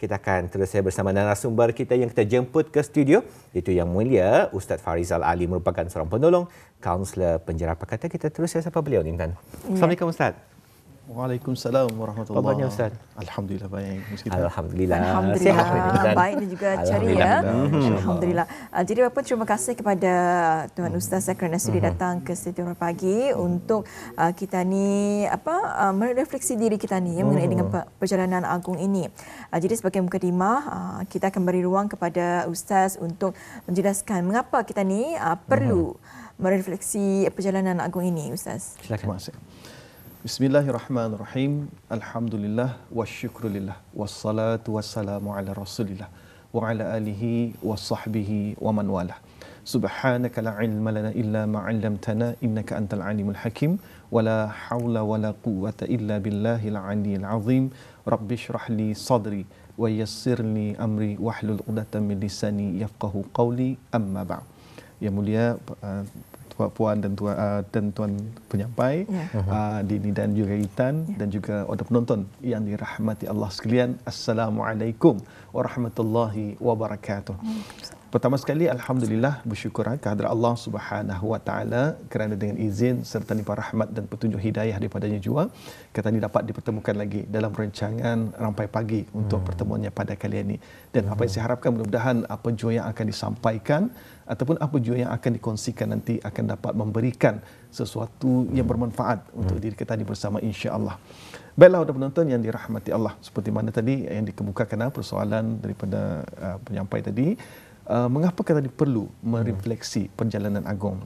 Kita akan terus bersama narasumber kita yang kita jemput ke studio, iaitu Yang Mulia Ustaz Farizal Ali, merupakan seorang penolong kaunselor penjara Pakatan. Kita terus sapa beliau ni, Tan. Assalamualaikum Ustaz. Waalaikumsalam warahmatullahi Khabarnya Ustaz? Alhamdulillah baik. Alhamdulillah. Alhamdulillah. Sihat, Baik dan juga ceria. Alhamdulillah. Jadi Bapa, terima kasih kepada Tuan Ustaz kerana sudi datang ke studio pagi untuk kita ni merefleksi diri kita ni mengenai dengan perjalanan agung ini. Jadi sebagai mukadimah, kita akan beri ruang kepada Ustaz untuk menjelaskan mengapa kita ni perlu merefleksi perjalanan agung ini, Ustaz. Silakan. Terima kasih. Bismillahirrahmanirrahim. Alhamdulillah wasyukrulillah wassalatu wassalamu ala Rasulillah wa ala alihi wa sahbihi wa man walah. Subhanaka la ilma lana illa ma 'allamtana innaka antal alimul hakim wa la haula wa la quwwata illa billahil aliyyil azim. Rabbi shrah li sadri wa yassir li amri wahlul 'uqdatam min lisani yafqahu qawli, amma ba'd. Yang mulia puan dan tuan penyampai, Dini dan juga Itan, dan juga ada penonton yang dirahmati Allah sekalian. Assalamualaikum warahmatullahi wabarakatuh. Pertama sekali, alhamdulillah, bersyukur kehadrat Allah Subhanahu wa taala kerana dengan izin serta limpah rahmat dan petunjuk hidayah daripadanya jua, kita ni dapat dipertemukan lagi dalam rancangan Rampai Pagi untuk pertemuannya pada kali ini. Dan apa yang saya harapkan, mudah-mudahan apa jua yang akan disampaikan ataupun apa jua yang akan dikongsikan nanti akan dapat memberikan sesuatu yang bermanfaat untuk diri kita ni bersama, insya-Allah. Baiklah, ada penonton yang dirahmati Allah, seperti mana tadi yang dikemukakan persoalan daripada penyampai tadi, mengapa kita perlu merefleksi perjalanan agung.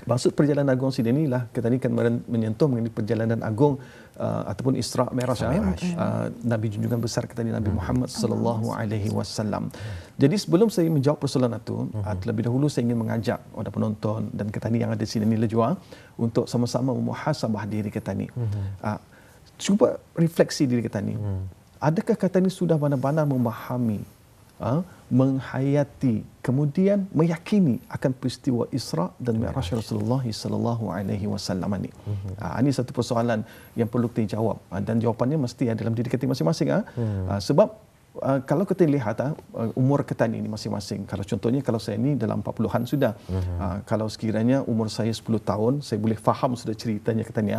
Maksud perjalanan agung sini inilah kita ni kan menyentuh mengenai perjalanan agung ataupun Isra' Mi'raj, Nabi junjungan besar kita ni, Nabi Muhammad sallallahu alaihi wasallam. Jadi sebelum saya menjawab persoalan itu, terlebih dahulu saya ingin mengajak ada penonton dan kita ni yang ada di sini ni lejua untuk sama-sama memuhasabah diri kita ni. Cuba refleksi diri kita ni. Adakah kita ni sudah benar-benar memahami, menghayati, kemudian meyakini akan peristiwa Isra' dan Mi'raj Rasulullah sallallahu alaihi wasallam ini? Ini satu persoalan yang perlu kita jawab, dan jawapannya mesti ada dalam diri kita masing-masing. Sebab kalau kita lihat umur kita ini masing-masing, kalau contohnya kalau saya ni dalam 40-an sudah, kalau sekiranya umur saya 10 tahun, saya boleh faham sudah ceritanya kita ni.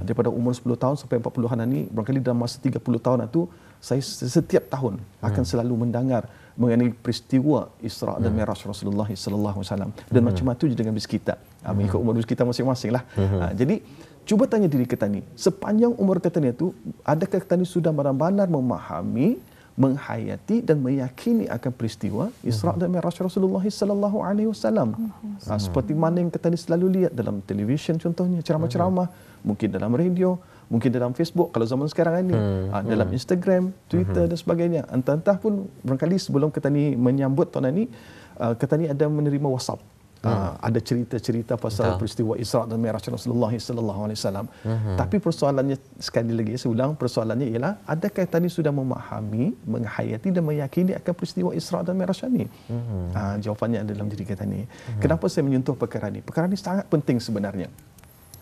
Daripada umur 10 tahun sampai 40-an ini, barangkali dalam masa 30 tahun itu, saya setiap tahun akan selalu mendengar mengenai peristiwa Isra' dan Mi'raj Rasulullah sallallahu alaihi wasallam, dan macam itu juga dengan bis kita, mengikut umur bis kita masing-masing lah. Jadi cuba tanya diri kita ni, sepanjang umur kita ni itu, adakah kita ni sudah benar-benar memahami, menghayati dan meyakini akan peristiwa Isra' dan Mi'raj Rasulullah sallallahu alaihi wasallam? Seperti mana yang kita ni selalu lihat dalam televisyen, contohnya ceramah-ceramah, mungkin dalam radio, mungkin dalam Facebook kalau zaman sekarang ini, dalam Instagram, Twitter dan sebagainya. Entah-entah pun barangkali sebelum kita ni menyambut tahun ini, kita ni ada menerima WhatsApp. Ada cerita-cerita pasal peristiwa Isra' dan Mi'raj Rasulullah sallallahu alaihi wasallam. Tapi persoalannya, sekali lagi saya ulang, persoalannya ialah adakah kita ni sudah memahami, menghayati dan meyakini akan peristiwa Isra' dan Mi'raj ini? Jawapannya ada dalam diri kita ni. Kenapa saya menyentuh perkara ni? Perkara ni sangat penting sebenarnya.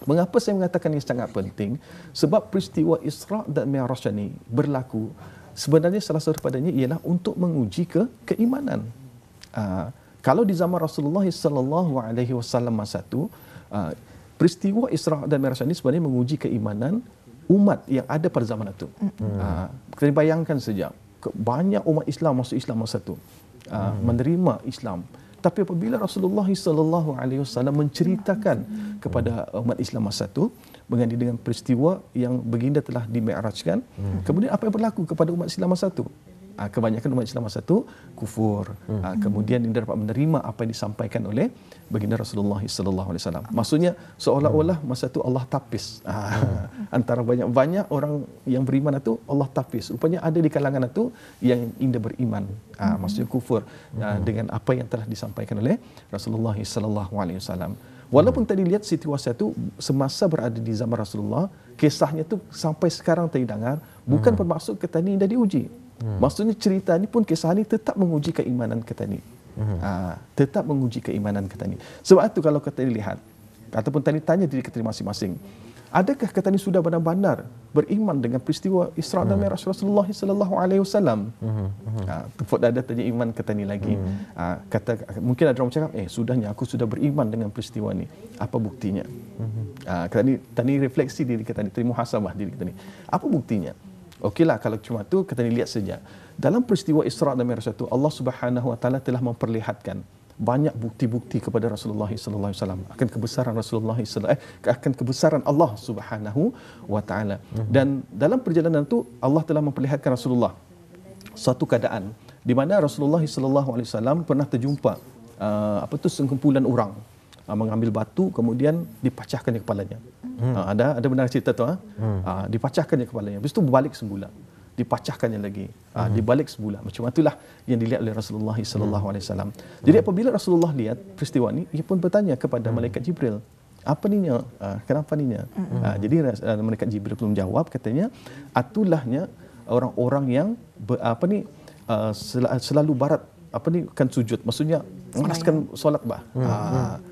Mengapa saya mengatakan ini sangat penting? Sebab peristiwa Isra' dan Mi'raj ini berlaku, sebenarnya salah satu padanya ialah untuk menguji keimanan. Kalau di zaman Rasulullah sallallahu alaihi wasallam masa itu, peristiwa Isra' dan Mi'raj ini sebenarnya menguji keimanan umat yang ada pada zaman itu. Kita bayangkan saja, banyak umat Islam masuk Islam masa itu, menerima Islam. Tapi apabila Rasulullah sallallahu alaihi wasallam menceritakan kepada umat Islam masa itu mengenai dengan peristiwa yang baginda telah dimi'rajkan, kemudian apa yang berlaku kepada umat Islam masa itu? Kebanyakan umat Islam masa itu kufur. Kemudian dia dapat menerima apa yang disampaikan oleh baginda Rasulullah sallallahu alaihi wasallam. Maksudnya seolah-olah masa itu Allah tapis antara banyak-banyak orang yang beriman itu, Allah tapis. Rupanya ada di kalangan itu yang indah beriman, maksudnya kufur dengan apa yang telah disampaikan oleh Rasulullah sallallahu alaihi wasallam. Walaupun tadi lihat situasi itu semasa berada di zaman Rasulullah, kisahnya itu sampai sekarang terdengar, bukan bermaksud kita ni dah diuji. Maksudnya cerita ni pun, kisah ni tetap menguji keimanan kita ni. Tetap menguji keimanan kita ni. Sebab itu kalau kita lihat ataupun tadi tanya diri kita masing-masing, adakah kita ni sudah benar-benar beriman dengan peristiwa Isra dan Mi'raj Rasulullah sallallahu alaihi wasallam? Tepuk dada tanya iman kita ni lagi. Kata mungkin ada orang cakap, sudahnya aku sudah beriman dengan peristiwa ni. Apa buktinya? Kita ni refleksi diri kita ni, muhasabah diri kita ni. Apa buktinya? Okeylah, kalau cuma tu kita ni lihat saja. Dalam peristiwa Isra dan Mi'raj itu Allah Subhanahu wa taala telah memperlihatkan banyak bukti-bukti kepada Rasulullah sallallahu alaihi wasallam akan kebesaran Rasulullah akan kebesaran Allah Subhanahu wa taala. Dan dalam perjalanan itu Allah telah memperlihatkan Rasulullah satu keadaan di mana Rasulullah sallallahu alaihi wasallam pernah terjumpa sekumpulan orang mengambil batu kemudian dipacahkannya kepalanya. Ada benar cerita tu dipacahkannya kepalanya. Habis itu berbalik semula. Dipacahkannya lagi, dibalik sebulan. Macam itulah yang dilihat oleh Rasulullah sallallahu alaihi wasallam. Jadi apabila Rasulullah lihat peristiwa ini, ia pun bertanya kepada malaikat Jibril, apa ninya? Kenapa ninya? Jadi malaikat Jibril belum jawab, katanya, atulahnya orang-orang yang selalu barat kan sujud. Maksudnya malaskan solat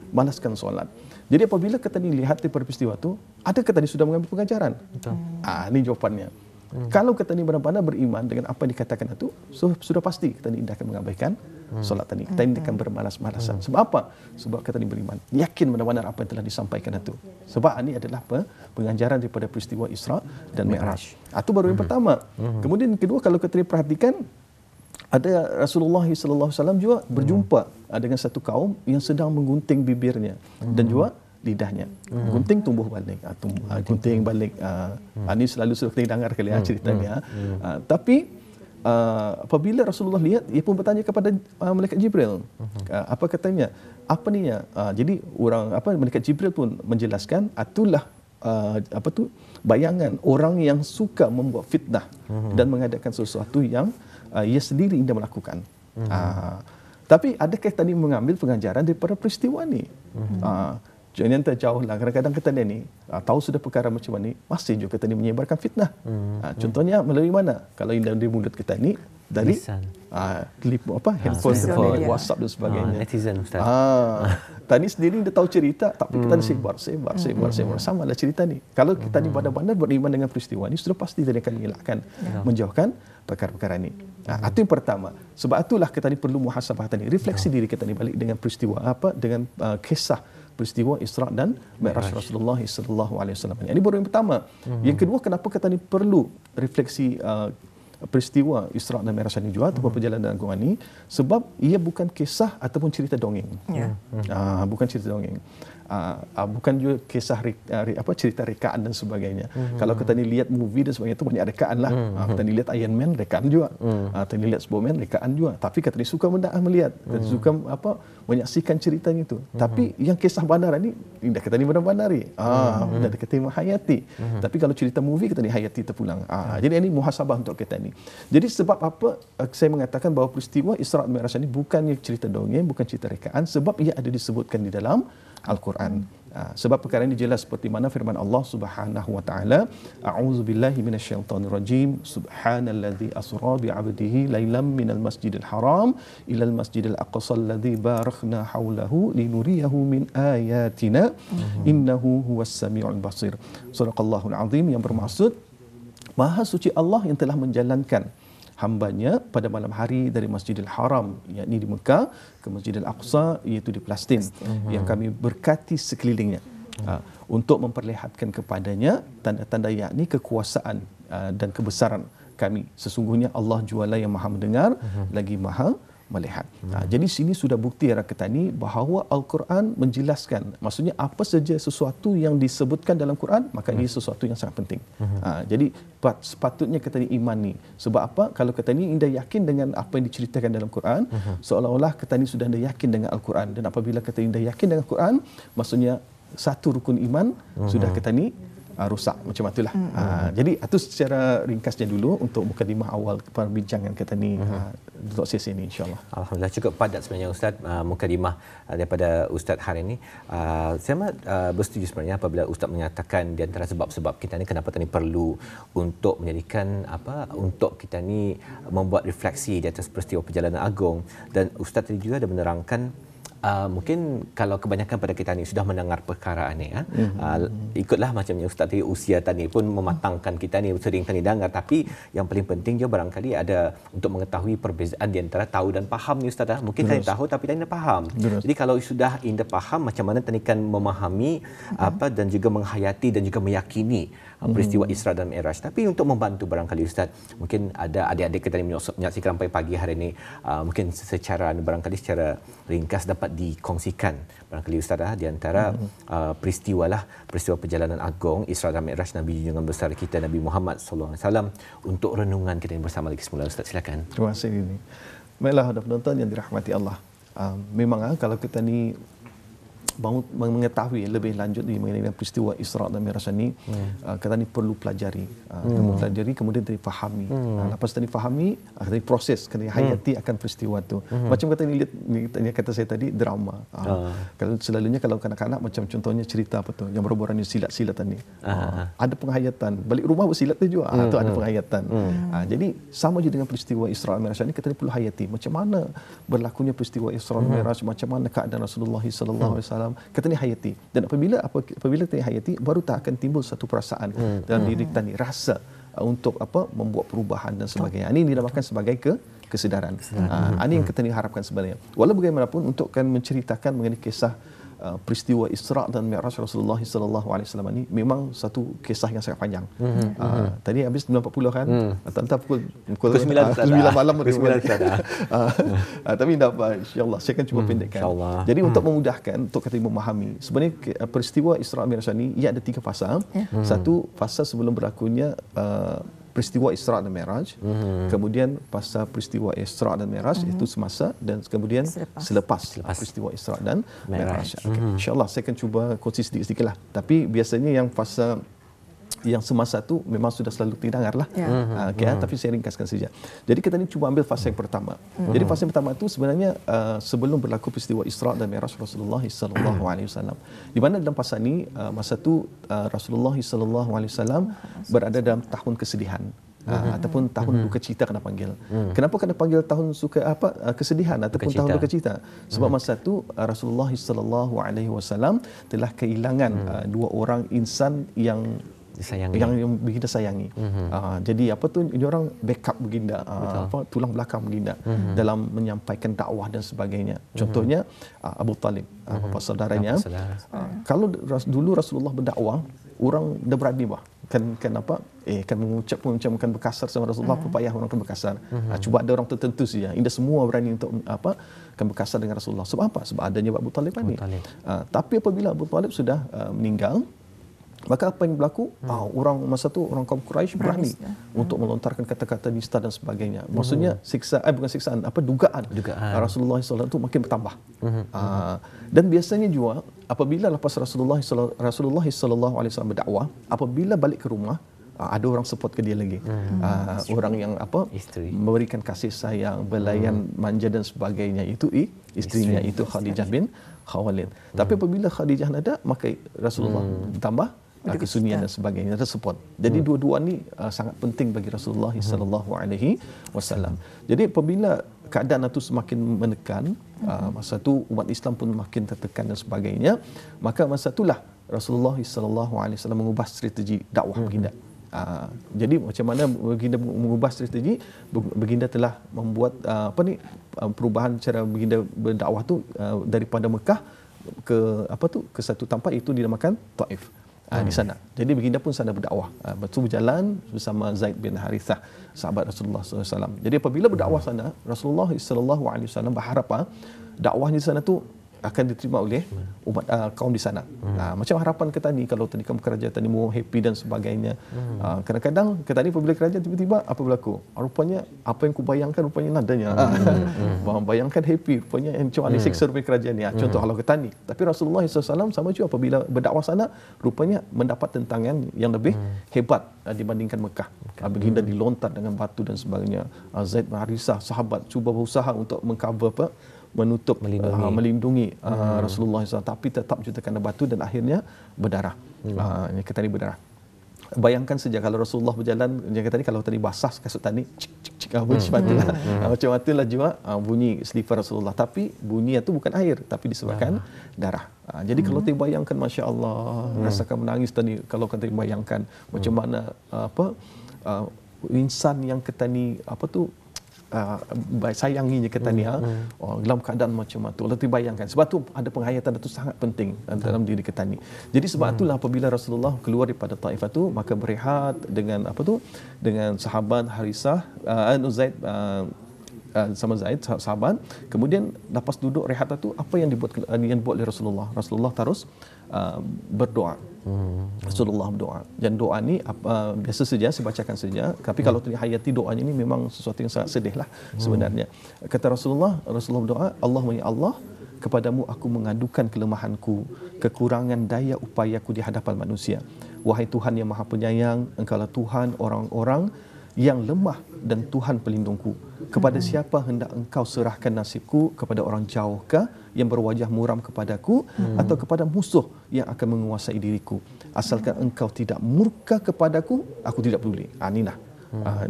malaskan solat. Jadi apabila kita ni lihat daripada peristiwa itu, ada kita ni sudah mengambil pengajaran? Betul. Ini jawapannya. Kalau kita ni benar-benar beriman dengan apa yang dikatakan itu, sudah pasti kita ni tidak akan mengabaikan solat tadi. Kita ni akan bermalas-malasan. Sebab apa? Sebab kita ni beriman, yakin benar-benar apa yang telah disampaikan itu. Sebab ini adalah pengajaran daripada peristiwa Isra dan Mi'raj. Itu baru yang pertama. Kemudian yang kedua, kalau kita ni perhatikan, ada Rasulullah sallallahu alaihi wasallam juga berjumpa dengan satu kaum yang sedang menggunting bibirnya dan juga lidahnya. Gunting tumbuh balik. Gunting balik. Ini selalu sudah kita dengar kali ceritanya. Tapi apabila Rasulullah lihat, ia pun bertanya kepada malaikat Jibril. Apa katanya? Apa ninya? Jadi malaikat Jibril pun menjelaskan, itulah bayangan orang yang suka membuat fitnah dan mengadakan sesuatu yang ia sendiri tidak melakukan. Tapi adakah tadi mengambil pengajaran daripada peristiwa ni? Jangan terjauh lah. Kadang-kadang kita ni tahu sudah perkara macam ni, masih juga kita ni menyebarkan fitnah. Contohnya melalui mana? Kalau dari mulut kita ni dari handphone, WhatsApp dan sebagainya. Netizen Ustaz. Tadi sendiri dia tahu cerita, tapi kita ni sebar. Sama lah cerita ni. Kalau kita ni benar-benar beriman dengan peristiwa ni, sudah pasti dia akan mengelakkan, menjauhkan perkara-perkara ni. Itu yang pertama. Sebab itulah kita ni perlu muhasabah tadi, refleksi diri kita ni balik dengan peristiwa dengan kisah peristiwa Isra dan Mi'raj Rasulullah sallallahu alaihi wasallam. Ini baru yang pertama. Yang kedua, kenapa kita ni perlu refleksi peristiwa Isra dan Mi'raj ini juga ataupun perjalanan agung ini? Sebab ia bukan kisah ataupun cerita dongeng. Bukan cerita dongeng. Bukan juga kisah cerita rekaan dan sebagainya. Kalau kita ni lihat movie dan sebagainya, itu banyak rekaan lah. Kita ni lihat Iron Man, rekaan juga. Kita ni lihat Superman, rekaan juga. Tapi kita ni suka melihat, kita suka menyaksikan ceritanya itu. Tapi yang kisah bandar ni, kita ni benar-benari. Dan kita ni menghayati. Tapi kalau cerita movie, kita ni hayati terpulang. Jadi ini muhasabah untuk kita ni. Jadi sebab apa saya mengatakan bahawa peristiwa Isra dan Mi'raj ini bukannya cerita dongeng, bukan cerita rekaan, sebab ia ada disebutkan di dalam Al-Quran. Sebab perkara ini jelas seperti mana firman Allah Subhanahu wa taala, a'udzubillahi minasyaitonirrajim, subhanallazi asra bi'abdihi lailam minal masjidil haram ilal masjidil aqsa alladzi barakna haulahu linuriyahu min ayatina innahu huwas samiul basir. Suraqallahul azim, yang bermaksud Maha suci Allah yang telah menjalankan hambanya pada malam hari dari Masjidil Haram, yakni di Mekah, ke Masjidil Aqsa, iaitu di Palestin, yang kami berkati sekelilingnya, untuk memperlihatkan kepadanya tanda-tanda yakni kekuasaan dan kebesaran kami. Sesungguhnya Allah juala yang maha mendengar, lagi maha melihat. Jadi sini sudah bukti rakyat ini bahawa Al-Quran menjelaskan, maksudnya apa saja sesuatu yang disebutkan dalam Quran, maka ini sesuatu yang sangat penting. Jadi sepatutnya kita ni imani. Sebab apa? Kalau kita ni indah yakin dengan apa yang diceritakan dalam Quran, seolah-olah kita ni sudah indah yakin dengan Al-Quran. Dan apabila kita indah yakin dengan Quran, maksudnya satu rukun iman sudah kita ni rusak, macam itulah. Jadi itu secara ringkasnya dulu untuk mukadimah awal perbincangan kita ni untuk sesi ini, insyaAllah. Alhamdulillah, cukup padat sebenarnya Ustaz mukadimah daripada Ustaz hari ini. Saya bersetuju sebenarnya apabila Ustaz menyatakan di antara sebab-sebab kita ni kenapa kita ni perlu untuk menjadikan untuk kita ni membuat refleksi di atas peristiwa perjalanan agung, dan Ustaz tadi juga ada menerangkan Mungkin kalau kebanyakan pada kita ni sudah mendengar perkara ni, ikutlah macamnya Ustaz tadi, usia tadi pun mematangkan kita ni, sering kali dengar, tapi yang paling penting juga barangkali ada untuk mengetahui perbezaan di antara tahu dan faham ni Ustaz. Mungkin tadi tahu tapi tadi faham. Jadi kalau sudah anda faham, macam mana tadi kan memahami dan juga menghayati dan juga meyakini peristiwa Isra dan Mi'raj. Tapi untuk membantu barangkali Ustaz, mungkin ada adik-adik kita yang menyaksikan sampai pagi hari ini, mungkin secara ringkas dapat dikongsikan barangkali Ustaz di antara peristiwa perjalanan agung Isra dan Mi'raj Nabi junjungan besar kita Nabi Muhammad sallallahu alaihi wasallam untuk renungan kita yang bersama lagi semula. Ustaz, silakan. Terima kasih ini. Baiklah, penonton yang dirahmati Allah. Memang kalau kita ni mahu mengetahui lebih lanjut mengenai peristiwa Isra dan Mi'raj ini, kita ni perlu pelajari, kemudian difahami. Lepas tadi fahami, kita proses, kena hayati akan peristiwa itu. Macam kata ni lihat, kata saya tadi, drama. Kalau selalunya kalau kanak-kanak macam contohnya cerita apa tu, yang berbualan silat-silat tadi. Ada penghayatan. Balik rumah bersilat tu juga, tu ada penghayatan. Jadi sama je dengan peristiwa Isra dan Mi'raj ini, kita ni perlu hayati macam mana berlakunya peristiwa Isra dan Mi'raj, macam mana keadaan Rasulullah sallallahu alaihi wasallam. Kita ni hayati, dan apabila kita ni hayati, baru tak akan timbul satu perasaan dalam diri kita ni, rasa untuk membuat perubahan dan sebagainya. Ini dinamakan sebagai kesedaran. Ini yang kita ni harapkan sebenarnya. Walau bagaimanapun, untuk kan menceritakan mengenai kisah peristiwa Isra dan Mi'raj Rasulullah sallallahu alaihi wasallam ini memang satu kisah yang sangat panjang. Tadi habis 9.40 kan? Tentang pukul 9 malam tapi tak apa, insya-Allah saya akan cuba pendekkan. Jadi untuk memudahkan untuk kita memahami, sebenarnya peristiwa Isra dan Mi'raj ini ia ada 3 fasa. Satu fasa sebelum berlakunya peristiwa Isra dan Mi'raj, kemudian pasal peristiwa Isra dan Mi'raj itu semasa, dan kemudian selepas peristiwa Isra dan Mi'raj. InsyaAllah saya akan cuba kongsi sedikit-sedikit lah. Tapi biasanya yang fasa yang semasa tu memang sudah selalu terdengar lah. Tapi saya ringkaskan saja. Jadi kita ni cuba ambil fasa yang pertama. Jadi fasa yang pertama tu sebenarnya sebelum berlaku peristiwa Isra dan Mi'raj Rasulullah sallallahu alaihi wasallam. Di mana dalam fasa ni masa tu Rasulullah sallallahu alaihi wasallam berada dalam tahun kesedihan. Ataupun tahun duka cita kena panggil. Kenapa kena panggil tahun kesedihan ataupun tahun duka cita? Sebab masa tu Rasulullah sallallahu alaihi wasallam telah kehilangan 2 orang insan yang baginda sayangi. Jadi ini orang backup baginda, tulang belakang baginda dalam menyampaikan dakwah dan sebagainya. Contohnya Abu Talib, bapa saudaranya. Kalau dulu Rasulullah berdakwah, orang dah berani kan mengucapkan berkasar sama Rasulullah, payah orang kan berkasar. Cuba ada orang tertentu saja. Tidak semua berani untuk kan berkasar dengan Rasulullah. Sebab apa? Sebab adanya Abu Talib ini. Tapi apabila Abu Talib sudah meninggal, maka apa yang berlaku? Orang masa tu orang kaum Quraisy berani untuk melontarkan kata-kata nista dan sebagainya. Maksudnya bukan siksaan, dugaan. Rasulullah SAW itu makin bertambah. Dan biasanya juga apabila lepas Rasulullah SAW berdakwah, apabila balik ke rumah, ada orang support ke dia lagi. Orang yang memberikan kasih sayang, belayan manja dan sebagainya, itu isterinya, itu Khadijah bin Khuwailid. Tapi apabila Khadijah ada, maka Rasulullah bertambah kesunyian dan sebagainya, ada support. Jadi dua-dua ni sangat penting bagi Rasulullah sallallahu alaihi wasallam. Jadi apabila keadaan itu semakin menekan, masa tu umat Islam pun makin tertekan dan sebagainya, maka masa itulah Rasulullah sallallahu alaihi wasallam mengubah strategi dakwah baginda. Jadi macam mana baginda mengubah strategi? Baginda telah membuat perubahan cara baginda berdakwah tu daripada Mekah ke satu tempat, itu dinamakan Taif. Di sana. Jadi baginda pun sana berdakwah. Berjalan bersama Zaid bin Harithah, sahabat Rasulullah SAW. Jadi apabila berdakwah sana, Rasulullah SAW berharap dakwahnya di sana tu akan diterima oleh umat kaum di sana. Macam harapan kita ni, kalau tadi kamu kerajaan tadi mau happy dan sebagainya. Kadang-kadang kita ni apabila kerajaan tiba-tiba apa berlaku? Rupanya apa yang kubayangkan rupanya nadanya. Bayangkan happy, rupanya macam ada siksa rupanya kerajaan ni. Contoh kalau kita ni. Tapi Rasulullah SAW sama juga apabila berdakwah sana, rupanya mendapat tentangan yang lebih hebat dibandingkan Mekah. Baginda dilontar dengan batu dan sebagainya. Zaid bin Harithah, sahabat, cuba berusaha untuk mengcover menutup, melindungi Rasulullah SAW, tapi tetap juga kena batu dan akhirnya berdarah. Kita ni berdarah. bayangkan saja kalau Rasulullah berjalan, yang tadi kalau tadi basah kasut tani, cik cik cik, bunyi sepatulah. Macam itulah juga bunyi selipar Rasulullah. Tapi bunyi itu bukan air, tapi disebabkan darah. Jadi kalau kita bayangkan, Masya Allah, rasakan menangis tadi. Kalau kita bayangkan macam mana insan yang kita ni sayanginya kita ni dalam keadaan macam itu. Kalau dibayangkan, sebab tu ada penghayatan itu sangat penting dalam diri kita ni. Jadi sebab itulah apabila Rasulullah keluar daripada Taif itu, maka berehat dengan dengan sahabat Harisah, Zaid, sama Zaid sahabat. Kemudian lepas duduk rehat itu, apa yang dibuat oleh Rasulullah? Rasulullah terus berdoa. Rasulullah berdoa. Dan doa ni biasa saja, saya bacakan saja. Tapi kalau dihayati doanya ini memang sesuatu yang sangat sedih lah sebenarnya. Kata Rasulullah berdoa, Allahumma ya Allah, kepadamu aku mengadukan kelemahanku, kekurangan daya upayaku di hadapan manusia. Wahai Tuhan yang Maha Penyayang, Engkaulah Tuhan orang-orang yang lemah dan Tuhan pelindungku. Kepada siapa hendak Engkau serahkan nasibku? Kepada orang jauhkah yang berwajah muram kepadaku, atau kepada musuh yang akan menguasai diriku? Asalkan Engkau tidak murka kepadaku, aku tidak peduli. Inilah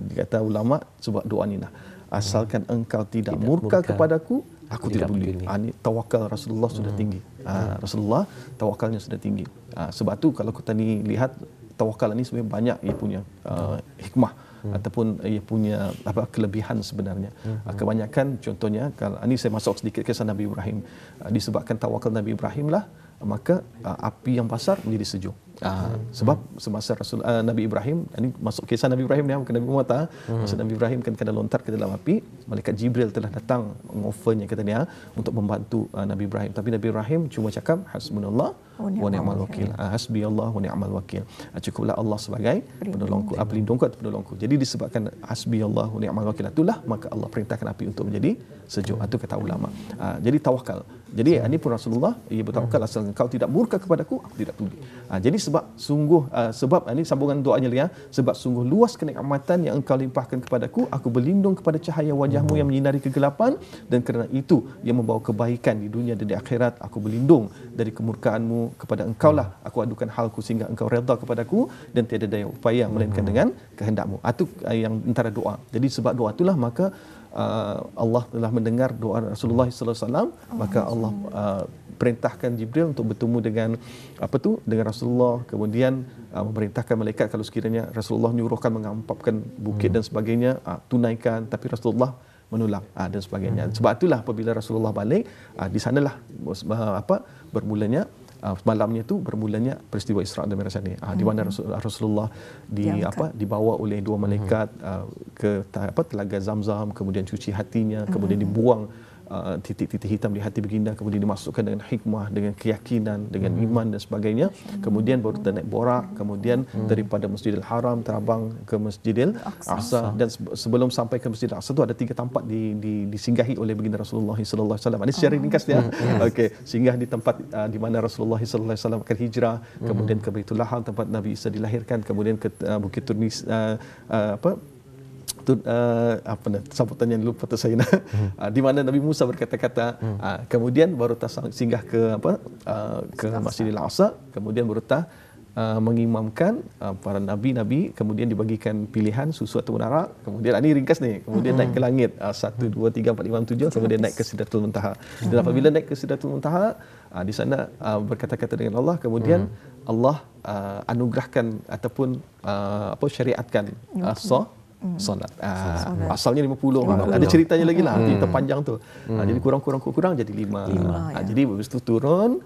dikata ulama sebab doa ni lah. Asalkan Engkau tidak murka kepadaku, aku tidak peduli. Ini tawakal Rasulullah sudah tinggi. Rasulullah tawakalnya sudah tinggi. Sebab tu kalau kita ni lihat, tawakal ni sebenarnya banyak ia punya hikmah ataupun ia punya kelebihan sebenarnya. Kebanyakan contohnya, kalau ini saya masuk sedikit kisah Nabi Ibrahim. Disebabkan tawakal Nabi Ibrahim lah, maka api yang basar menjadi sejuk. Sebab semasa Nabi Ibrahim, ini masuk kisah Nabi Ibrahim ni, bukan Nabi Muhammad. Masa Nabi Ibrahim kan kena lontar ke dalam api, malaikat Jibril telah datang mengoffernya kata dia untuk membantu Nabi Ibrahim. Tapi Nabi Ibrahim cuma cakap hasbunallah wa ni'mal wakil. Hasbi Allah wa ni'mal wakil. Cukuplah Allah sebagai penolongku, pelindungku atau penolongku. Jadi disebabkan hasbi Allah wa ni'mal wakil, itulah maka Allah perintahkan api untuk menjadi sejuk. Itu kata ulama. Jadi tawakal. Jadi ini pun Rasulullah, ia bertawakal, asal engkau tidak murka kepadaku, aku tidak peduli. Jadi sebab sungguh, sebab ini sambungan doanya dia, sebab sungguh luas kenikmatan yang engkau limpahkan kepadaku, aku berlindung kepada cahaya wajahmu yang menyinari kegelapan, dan kerana itu yang membawa kebaikan di dunia dan di akhirat, aku berlindung dari kemurkaanmu. Kepada engkau lah aku adukan halku sehingga engkau redha kepadaku, dan tiada daya upaya melainkan dengan kehendakmu. Itu yang antara doa. Jadi sebab doa itulah maka Allah telah mendengar doa Rasulullah sallallahu alaihi wasallam, maka Allah perintahkan Jibril untuk bertemu dengan dengan Rasulullah, kemudian memerintahkan malaikat kalau sekiranya Rasulullah nyuruhkan mengampapkan bukit dan sebagainya, tunaikan, tapi Rasulullah menolak dan sebagainya. Sebab itulah apabila Rasulullah balik, di sanalah bermulanya malamnya itu bermulanya peristiwa Isra dan Mi'raj ni, di mana Rasulullah dibawa oleh dua malaikat ke telaga Zamzam, kemudian cuci hatinya, kemudian dibuang titik-titik hitam di hati baginda, kemudian dimasukkan dengan hikmah, dengan keyakinan, dengan iman dan sebagainya. Kemudian baru naik borak, kemudian daripada Masjidil Haram terbang ke Masjidil Aqsa, dan sebelum sampai ke Masjidil Aqsa itu ada 3 tempat disinggahi oleh baginda Rasulullah sallallahu alaihi wasallam. Ini secara ringkas dia. Okey, singgah di tempat di mana Rasulullah sallallahu alaihi wasallam akan hijrah, kemudian ke Baitul Laham tempat Nabi Isa dilahirkan, kemudian ke Bukit Turmis sambutan yang lupa saya di mana Nabi Musa berkata-kata, kemudian baru singgah ke ke Masjidil Aqsa, kemudian baru mengimamkan para nabi-nabi, kemudian dibagikan pilihan susu atau arak, kemudian ini ringkas ni, kemudian naik ke langit 1 2 3 4 5 6 7, kemudian naik ke Sidratul Muntaha. Dan apabila naik ke Sidratul Muntaha, di sana berkata-kata dengan Allah, kemudian Allah anugerahkan ataupun syariatkan solat. Asalnya 50. Ada ceritanya lagi lah, terpanjang tu. Jadi kurang jadi 5. Jadi habis tu turun,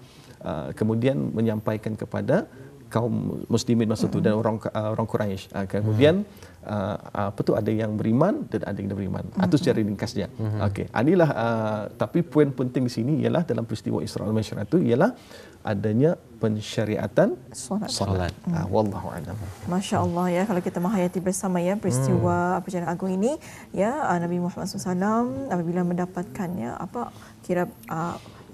kemudian menyampaikan kepada kaum muslimin masa tu dan orang Quraisy. Kemudian ada yang beriman dan ada yang tidak beriman. Itu secara ringkasnya. Okey. Inilah tapi poin penting di sini ialah dalam peristiwa Isra dan Mi'raj itu ialah adanya pensyariatan solat. Wallahu a'lam. Masya-Allah ya, kalau kita menghayati bersama ya peristiwa perjalanan agung ini ya, Nabi Muhammad SAW apabila mendapatkan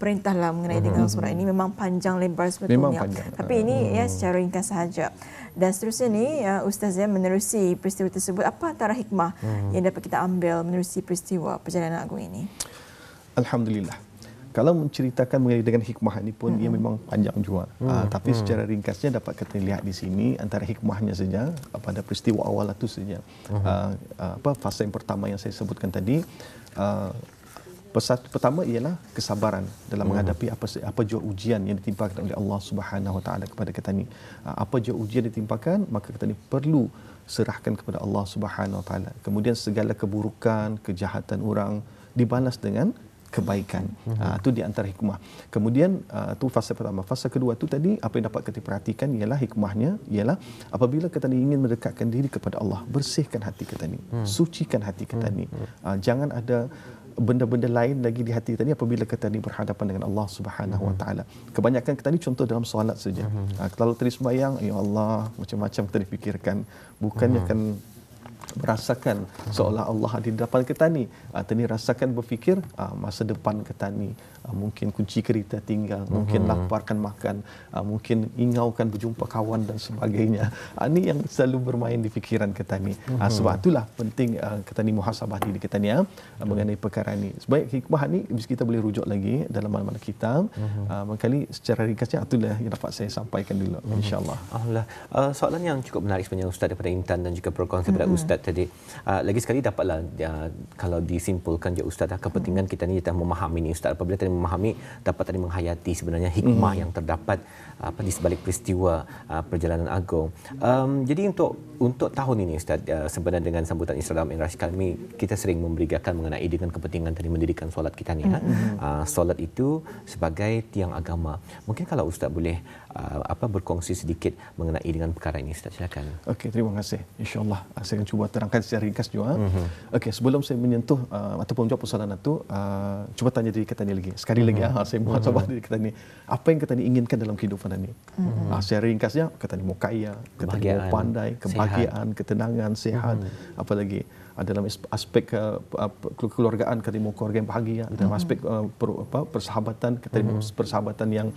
perintahlah mengenai dengan surat ini, memang panjang lebar sebetulnya. Tapi ini ya secara ringkas sahaja. Dan seterusnya ni Ustaz menerusi peristiwa tersebut, apa antara hikmah yang dapat kita ambil menerusi peristiwa perjalanan agung ini? Alhamdulillah. Kalau menceritakan mengenai dengan hikmah ini pun ia memang panjang juga. Tapi secara ringkasnya dapat kita lihat di sini antara hikmahnya saja pada peristiwa awal itu saja. Fasa yang pertama yang saya sebutkan tadi, pertama ialah kesabaran dalam menghadapi apa jua ujian yang ditimpakan oleh Allah Subhanahu Wa Taala kepada kita ni. Apa jua ujian ditimpakan, maka kita ni perlu serahkan kepada Allah Subhanahu Wa Taala. Kemudian segala keburukan, kejahatan orang dibalas dengan kebaikan. Itu di antara hikmah. Kemudian tu fasa pertama. Fasa kedua tu tadi apa yang dapat kita perhatikan ialah hikmahnya ialah apabila kita ingin mendekatkan diri kepada Allah, bersihkan hati kita ni, sucikan hati kita ni. Jangan ada benda-benda lain lagi di hati kita ni apabila kita ni berhadapan dengan Allah Subhanahu Wa Taala. Kebanyakan kita ni contoh dalam solat saja. Kalau tadi sembahyang, ya Allah, macam-macam kita difikirkan, bukannya kan merasakan seolah Allah ada di depan kita ni. Tadi rasakan berfikir masa depan kita ni, mungkin kunci kereta tinggal, mungkin laparkan makan, mungkin ingaukan berjumpa kawan dan sebagainya. Ini yang selalu bermain di fikiran kita ni. Sebab itulah penting kita ni muhasabah diri kita ni mengenai perkara ni. Sebaik hikmah ni kita boleh rujuk lagi dalam mana-mana kitab. Barangkali secara ringkasnya itulah yang dapat saya sampaikan dulu, insya-Allah. Alhamdulillah. Soalan yang cukup menarik sebenarnya Ustaz daripada Intan dan juga perkongsian daripada Ustaz tadi. Lagi sekali dapatlah kalau disimpulkan je Ustaz, kepentingan kita ni kita memahami ni Ustaz. Apabila kita memahami, dapat tadi menghayati sebenarnya hikmah yang terdapat di sebalik peristiwa perjalanan agung. Jadi untuk tahun ini Ustaz, sebenarnya dengan sambutan Isra Mi'raj kami, kita sering memberikan mengenai dengan kepentingan tadi mendirikan solat kita ni. Solat itu sebagai tiang agama. Mungkin kalau Ustaz boleh berkongsi sedikit mengenai dengan perkara ini Ustaz, silakan. Okey, terima kasih. Insya-Allah saya akan cuba terangkan secara ringkas juga. Okey, sebelum saya menyentuh ataupun menjawab persoalan itu, cuba tanya diri kita ni lagi. Sekali lagi saya muhasabah diri kita ni. Apa yang kita ni inginkan dalam kehidupan ini? Secara ringkasnya, kita ni mau kaya, kita ni mau pandai, kebahagiaan, ketenangan, sihat, apa lagi? Dalam aspek kekeluargaan, kita mahu keluarga yang bahagia. Dalam aspek persahabatan, kita mahu persahabatan yang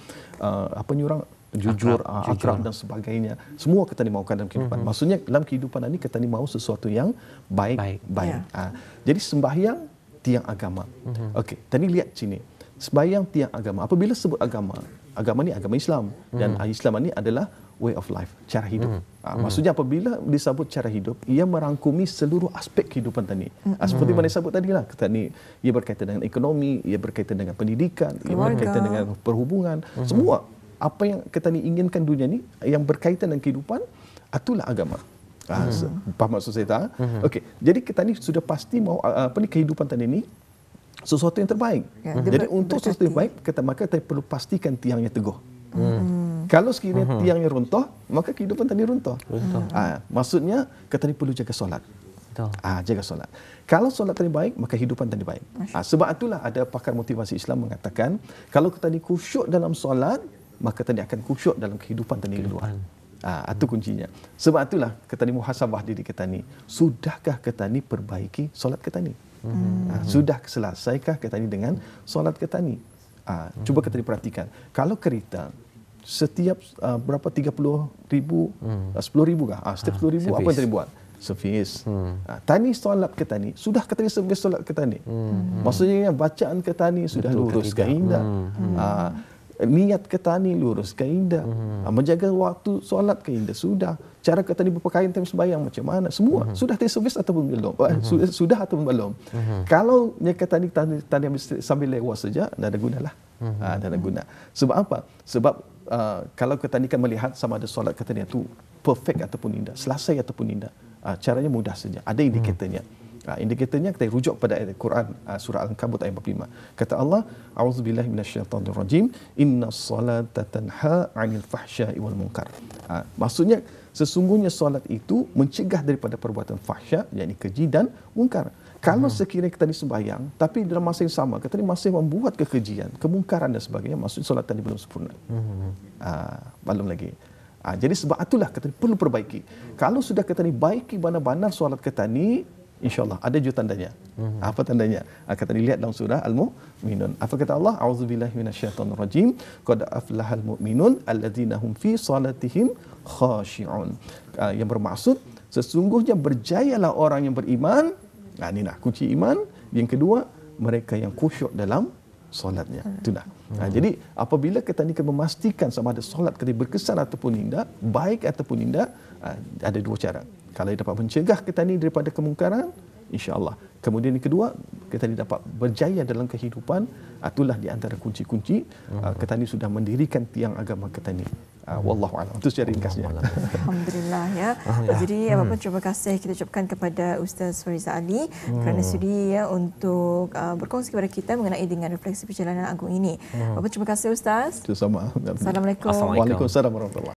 jujur, akrab dan sebagainya. Semua kita ni mahukan dalam kehidupan. Maksudnya dalam kehidupan ini kita ni mahu sesuatu yang baik. Jadi sembahyang tiang agama. Okey, tadi lihat sini. Sembahyang tiang agama. Apabila sebut agama, agama ni agama Islam dan Islam ini adalah way of life, cara hidup. Maksudnya apabila disebut cara hidup, ia merangkumi seluruh aspek kehidupan tadi. Seperti mana saya sebut tadi lah, kita ni ia berkaitan dengan ekonomi, ia berkaitan dengan pendidikan, ia berkaitan dengan perhubungan, semua apa yang kita ni inginkan dunia ni yang berkaitan dengan kehidupan, itulah agama. Faham maksud saya tak? Okey, jadi kita ni sudah pasti mahu kehidupan tadi ni sesuatu yang terbaik. Jadi untuk sesuatu yang baik, maka kita perlu pastikan tiangnya teguh. Kalau sekiranya tiangnya runtuh, maka kehidupan tadi runtuh. Maksudnya kita ni perlu jaga solat. Jaga solat. Kalau solat tadi baik, maka kehidupan tadi baik. Sebab itulah ada pakar motivasi Islam mengatakan, kalau kita ni khusyuk dalam solat, maka tadi akan khusyuk dalam kehidupan tadi luar. Itu kuncinya. Sebab itulah kita ni muhasabah diri kita ni. Sudahkah kita ni perbaiki solat kita ni? Sudah selesaikah kita ni dengan solat kita ni? Cuba kita diperhatikan. Kalau kereta setiap berapa 30,000, 10,000 kah? Setiap 10,000 apa yang dibuat? Servis. Tani solat kita ni sudah kita ni servis solat kita ni. Maksudnya bacaan kita ni sudah lurus ke indah. Niat kita ni lurus ke indah. Menjaga waktu solat ke indah sudah. Cara kita ni berpakaian time sembahyang macam mana? Semua sudah terservis ataupun belum? Sudah ataupun belum? Kalau kita ni tadi sambil lewat saja, tak ada gunalah. Tak ada guna. Sebab apa? Sebab kalau kita ni kan melihat sama ada solat kita ni itu perfect ataupun indah, selesai ataupun indah. Caranya mudah saja. Ada indikatornya. Indikatornya kita rujuk pada ayat Quran surah Al-Ankabut ayat 45. Kata Allah, a'udzubillahi minasyaitonirrajim, innas salata tanha 'anil fahsya'i wal munkar. Maksudnya sesungguhnya solat itu mencegah daripada perbuatan fahsya, yakni keji dan munkar. Kalau sekiranya kita ni sembahyang, tapi dalam masa yang sama kita ni masih membuat kekejian, kemungkaran dan sebagainya, maksudnya solat tadi belum sempurna. Belum lagi. Jadi sebab itulah kita perlu perbaiki. Kalau sudah kita ni baiki benar-benar solat kita ni, insya-Allah ada juga tandanya. Apa tandanya? Kita lihat dalam surah Al-Mu'minun. Apa kata Allah? A'udzubillahi minasyaitonirrajim. Qad aflahal mu'minun alladzina hum fi salatihim khashi'un. Yang bermaksud sesungguhnya berjayalah orang yang beriman. Ini nak kunci iman. Yang kedua, mereka yang khusyuk dalam solatnya. Itulah. Jadi apabila kita ni memastikan sama ada solat kita berkesan ataupun tidak, baik ataupun tidak, ada dua cara. Kalau dapat mencegah kita ni daripada kemungkaran, insya-Allah. Kemudian yang kedua, kita ni dapat berjaya dalam kehidupan, itulah di antara kunci-kunci kita ni sudah mendirikan tiang agama kita ni. Wallahu a'lam. Itu secara ringkasnya. Alhamdulillah ya. Jadi apa-apa terima kasih kita ucapkan kepada Ustaz Farizal Ali kerana sudi ya untuk berkongsi kepada kita mengenai dengan refleksi perjalanan agung ini. Apa terima kasih Ustaz. Sama. Assalamualaikum. Waalaikumsalam warahmatullahi